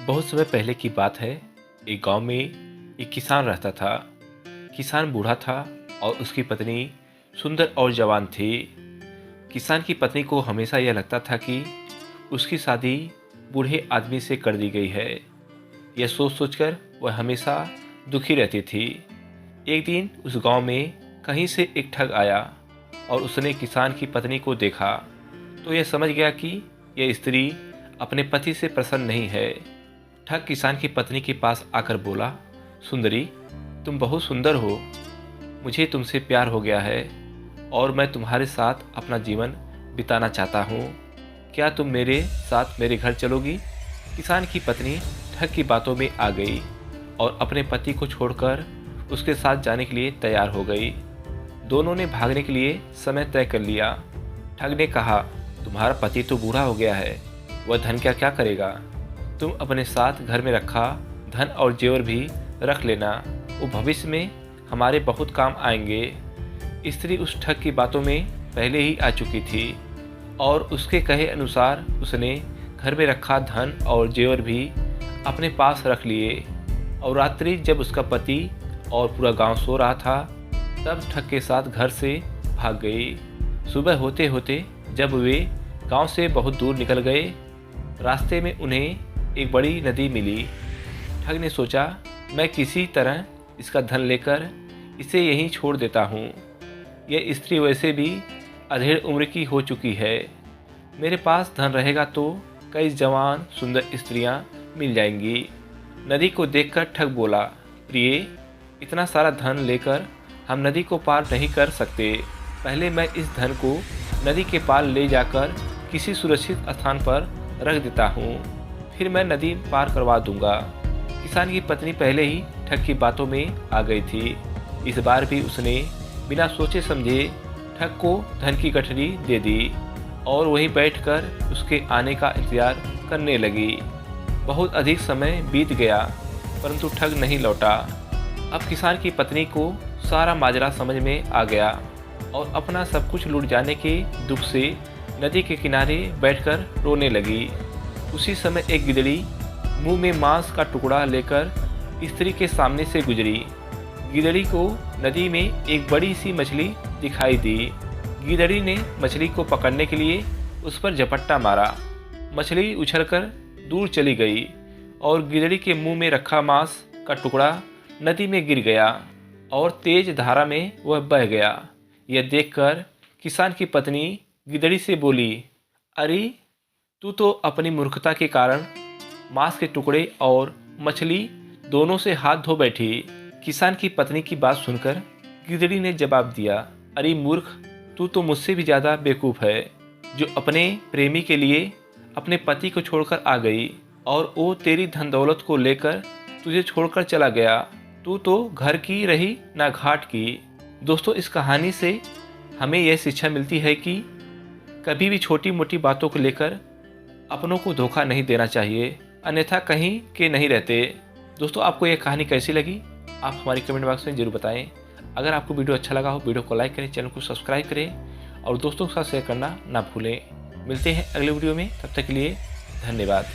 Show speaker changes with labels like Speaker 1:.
Speaker 1: बहुत समय पहले की बात है। एक गांव में एक किसान रहता था। किसान बूढ़ा था और उसकी पत्नी सुंदर और जवान थी। किसान की पत्नी को हमेशा यह लगता था कि उसकी शादी बूढ़े आदमी से कर दी गई है। यह सोच सोचकर वह हमेशा दुखी रहती थी। एक दिन उस गांव में कहीं से एक ठग आया और उसने किसान की पत्नी को देखा तो यह समझ गया कि यह स्त्री अपने पति से प्रसन्न नहीं है। ठग किसान की पत्नी के पास आकर बोला, सुंदरी, तुम बहुत सुंदर हो, मुझे तुमसे प्यार हो गया है और मैं तुम्हारे साथ अपना जीवन बिताना चाहता हूँ। क्या तुम मेरे साथ मेरे घर चलोगी? किसान की पत्नी ठग की बातों में आ गई और अपने पति को छोड़कर उसके साथ जाने के लिए तैयार हो गई। दोनों ने भागने के लिए समय तय कर लिया। ठग ने कहा, तुम्हारा पति तो बूढ़ा हो गया है, वह धन क्या करेगा? तुम अपने साथ घर में रखा धन और जेवर भी रख लेना, वो भविष्य में हमारे बहुत काम आएंगे। स्त्री उस ठग की बातों में पहले ही आ चुकी थी और उसके कहे अनुसार उसने घर में रखा धन और जेवर भी अपने पास रख लिए। और रात्रि जब उसका पति और पूरा गांव सो रहा था तब ठग के साथ घर से भाग गई। सुबह होते होते जब वे गांव से बहुत दूर निकल गए, रास्ते में उन्हें एक बड़ी नदी मिली। ठग ने सोचा, मैं किसी तरह इसका धन लेकर इसे यहीं छोड़ देता हूँ। यह स्त्री वैसे भी अधेड़ उम्र की हो चुकी है, मेरे पास धन रहेगा तो कई जवान सुंदर स्त्रियाँ मिल जाएंगी। नदी को देखकर ठग बोला, प्रिय, इतना सारा धन लेकर हम नदी को पार नहीं कर सकते। पहले मैं इस धन को नदी के पार ले जाकर किसी सुरक्षित स्थान पर रख देता हूँ, फिर मैं नदी पार करवा दूंगा। किसान की पत्नी पहले ही ठग की बातों में आ गई थी। इस बार भी उसने बिना सोचे समझे ठग को धन की गठरी दे दी और वहीं बैठकर उसके आने का इंतजार करने लगी। बहुत अधिक समय बीत गया परंतु ठग नहीं लौटा। अब किसान की पत्नी को सारा माजरा समझ में आ गया और अपना सब कुछ लूट जाने के दुख से नदी के किनारे बैठकर रोने लगी। उसी समय एक गिदड़ी मुंह में मांस का टुकड़ा लेकर स्त्री के सामने से गुजरी। गिदड़ी को नदी में एक बड़ी सी मछली दिखाई दी। गिदड़ी ने मछली को पकड़ने के लिए उस पर झपट्टा मारा। मछली उछलकर दूर चली गई और गिदड़ी के मुंह में रखा मांस का टुकड़ा नदी में गिर गया और तेज धारा में वह बह गया। यह देखकर किसान की पत्नी गिदड़ी से बोली, अरे, तू तो अपनी मूर्खता के कारण मांस के टुकड़े और मछली दोनों से हाथ धो बैठी। किसान की पत्नी की बात सुनकर गिदड़ी ने जवाब दिया, अरे मूर्ख, तू तो मुझसे भी ज़्यादा बेवकूफ़ है, जो अपने प्रेमी के लिए अपने पति को छोड़कर आ गई और वो तेरी धन दौलत को लेकर तुझे छोड़कर चला गया। तू तो घर की रही ना घाट की। दोस्तों, इस कहानी से हमें यह शिक्षा मिलती है कि कभी भी छोटी मोटी बातों को लेकर अपनों को धोखा नहीं देना चाहिए, अन्यथा कहीं के नहीं रहते। दोस्तों, आपको यह कहानी कैसी लगी आप हमारे कमेंट बॉक्स में जरूर बताएं। अगर आपको वीडियो अच्छा लगा हो, वीडियो को लाइक करें, चैनल को सब्सक्राइब करें और दोस्तों के साथ शेयर करना ना भूलें। मिलते हैं अगले वीडियो में, तब तक के लिए धन्यवाद।